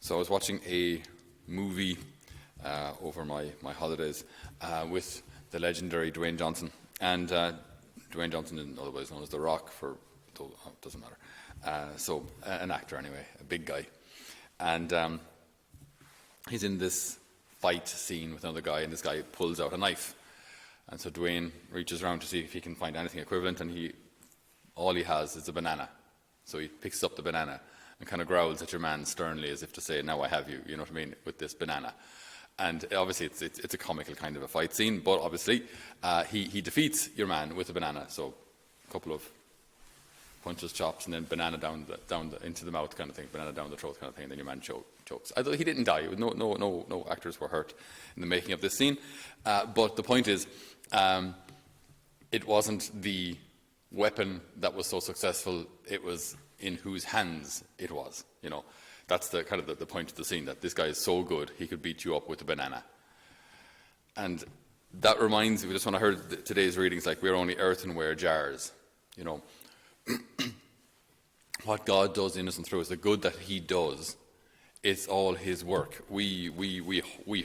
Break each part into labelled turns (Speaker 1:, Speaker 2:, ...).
Speaker 1: So I was watching a movie over my holidays with the legendary Dwayne Johnson. And Dwayne Johnson is otherwise known as The Rock it doesn't matter. So an actor anyway, a big guy. And he's in this fight scene with another guy, and this guy pulls out a knife. And so Dwayne reaches around to see if he can find anything equivalent, and all he has is a banana. So he picks up the banana and kind of growls at your man sternly, as if to say, now I have you, you know what I mean, with this banana. And obviously it's a comical kind of a fight scene, but obviously he defeats your man with a banana. So a couple of punches, chops, and then banana down into the mouth kind of thing, banana down the throat kind of thing, and then your man chokes. Although he didn't die, no actors were hurt in the making of this scene. But the point is, it wasn't the weapon that was so successful, it was in whose hands it was, you know. That's the kind of the point of the scene, that this guy is so good, he could beat you up with a banana. And that reminds me, just when I heard today's readings, like, we're only earthenware jars, you know. What God does in us and through us, the good that he does, it's all his work. We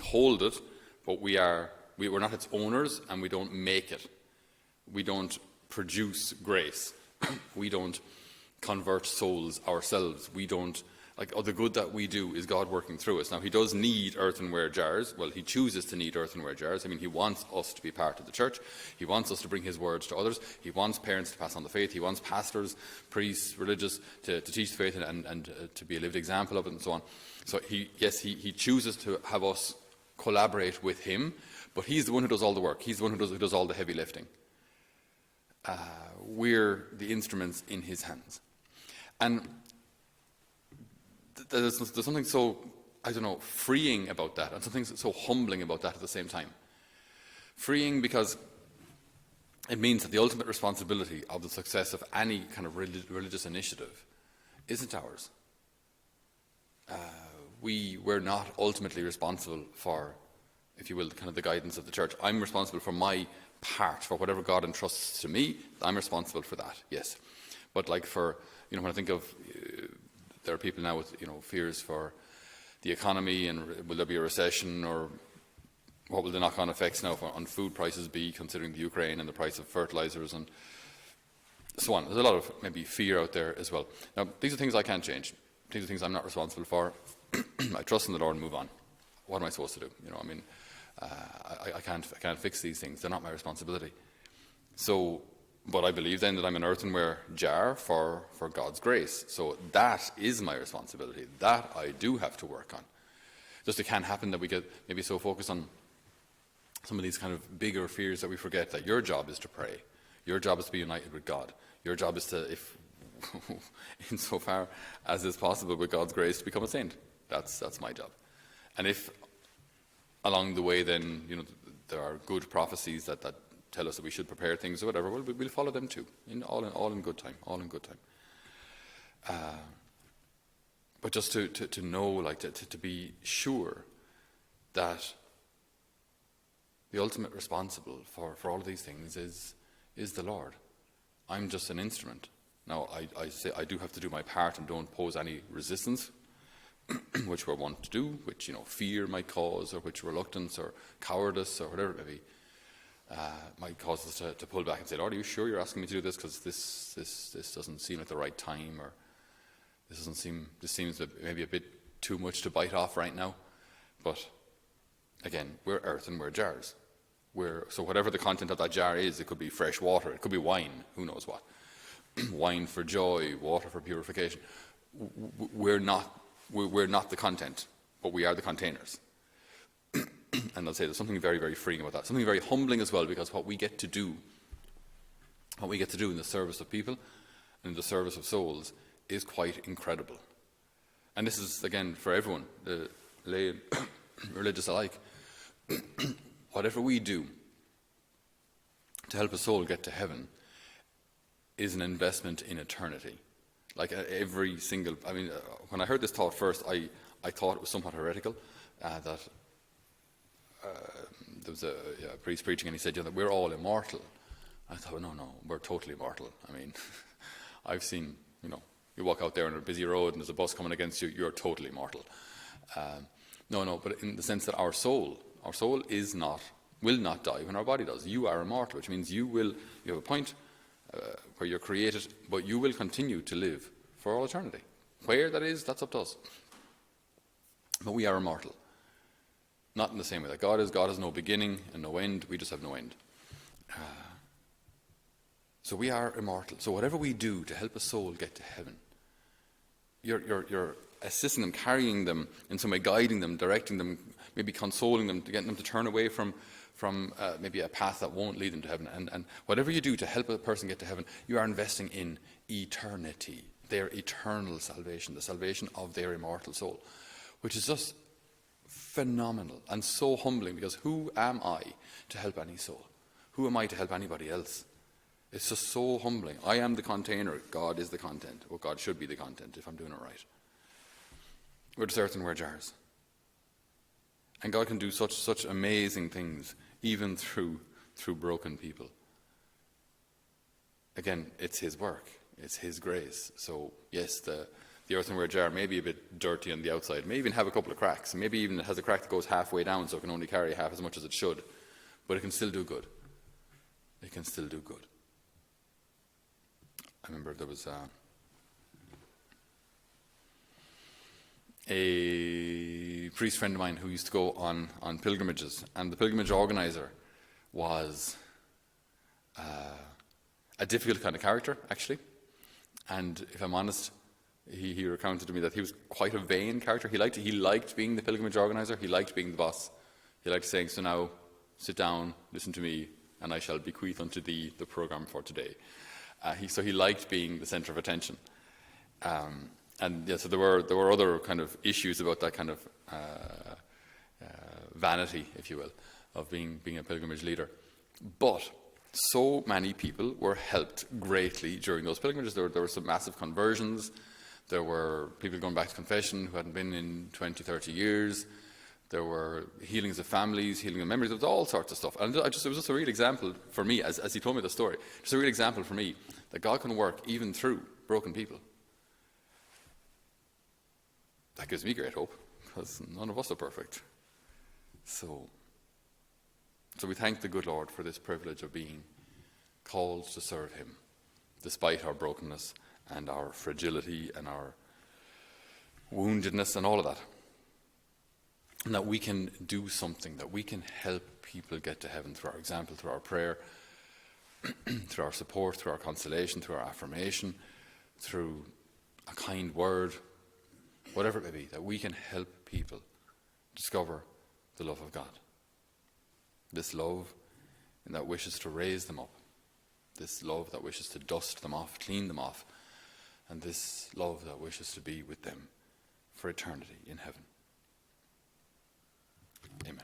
Speaker 1: hold it, but we're not its owners, and we don't make it. We don't produce grace. We don't convert souls ourselves. We don't, the good that we do is God working through us. Now, he does need earthenware jars. Well, he chooses to need earthenware jars. I mean, he wants us to be part of the church. He wants us to bring his words to others. He wants parents to pass on the faith. He wants pastors, priests, religious to teach the faith and to be a lived example of it and so on. So he chooses to have us collaborate with him, but he's the one who does all the work. He's the one who does all the heavy lifting. We're the instruments in his hands. And there's something so, freeing about that, and something so humbling about that at the same time. Freeing because it means that the ultimate responsibility of the success of any kind of religious initiative isn't ours. We're not ultimately responsible for, if you will, kind of the guidance of the church. I'm responsible for my part, for whatever God entrusts to me. I'm responsible for that, yes. But when I think of, there are people now with, fears for the economy, and will there be a recession, or what will the knock-on effects now on food prices be, considering the Ukraine and the price of fertilizers and so on. There's a lot of maybe fear out there as well. Now, these are things I can't change. These are things I'm not responsible for. I trust in the Lord and move on. What am I supposed to do? I can't fix these things. They're not my responsibility. So, but I believe then that I'm an earthenware jar for God's grace. So that is my responsibility. That I do have to work on. Just it can't happen that we get maybe so focused on some of these kind of bigger fears that we forget that your job is to pray. Your job is to be united with God. Your job is to, if insofar as is possible with God's grace, to become a saint. That's my job. And if along the way then, there are good prophecies that tell us that we should prepare things or whatever, well, we'll follow them too, all in good time, But just to know, to be sure that the ultimate responsible for all of these things is the Lord. I'm just an instrument. Now, I say I do have to do my part and don't pose any resistance, which we're wont to do, which fear might cause, or which reluctance or cowardice or whatever it may be, might cause us to pull back and say, Lord, are you sure you're asking me to do this? Because this doesn't seem at the right time, or this seems maybe a bit too much to bite off right now. But again, we're earthenware jars. So whatever the content of that jar is, it could be fresh water, it could be wine, who knows what. Wine for joy, water for purification. We're not the content, but we are the containers. And I'll say there's something very, very freeing about that. Something very humbling as well, because what we get to do in the service of people and in the service of souls is quite incredible. And this is, again, for everyone, the lay and religious alike. Whatever we do to help a soul get to heaven is an investment in eternity. Every single, when I heard this thought first, I thought it was somewhat heretical, that there was a priest preaching and he said, that we're all immortal. I thought, no, we're totally immortal. I've seen, you walk out there on a busy road and there's a bus coming against you, you're totally mortal. No, but in the sense that our soul will not die when our body does. You are immortal, which means you have a point where you're created, but you will continue to live for all eternity. Where that is, that's up to us. But we are immortal. Not in the same way that God is. God has no beginning and no end. We just have no end. So we are immortal. So whatever we do to help a soul get to heaven, you're assisting them, carrying them in some way, guiding them, directing them, maybe consoling them, to getting them to turn away from maybe a path that won't lead them to heaven. And whatever you do to help a person get to heaven, you are investing in eternity, their eternal salvation, the salvation of their immortal soul, which is just phenomenal and so humbling, because who am I to help any soul? Who am I to help anybody else? It's just so humbling. I am the container. God is the content. Well, God should be the content if I'm doing it right. We're just earthenware jars. And God can do such amazing things, even through broken people. Again, it's His work. It's His grace. So, yes, the earthenware jar may be a bit dirty on the outside, may even have a couple of cracks, maybe even it has a crack that goes halfway down, so it can only carry half as much as it should. But it can still do good. It can still do good. I remember there was a priest friend of mine who used to go on pilgrimages, and the pilgrimage organizer was a difficult kind of character, actually. And if I'm honest, he recounted to me that he was quite a vain character. He liked being the pilgrimage organizer. He liked being the boss. He liked saying, "So now, sit down, listen to me, and I shall bequeath unto thee the program for today." So he liked being the centre of attention. And yeah, so there were other kind of issues about that kind of vanity, if you will, of being a pilgrimage leader. But so many people were helped greatly during those pilgrimages. There were some massive conversions. There were people going back to confession who hadn't been in 20, 30 years. There were healings of families, healing of memories. There was all sorts of stuff. And it was just a real example for me, as he told me the story, just a real example for me that God can work even through broken people. That gives me great hope, because none of us are perfect. So we thank the good Lord for this privilege of being called to serve Him, despite our brokenness and our fragility and our woundedness and all of that. And that we can do something, that we can help people get to heaven through our example, through our prayer, through our support, through our consolation, through our affirmation, through a kind word, whatever it may be, that we can help people discover the love of God. This love that wishes to raise them up. This love that wishes to dust them off, clean them off. And this love that wishes to be with them for eternity in heaven. Amen.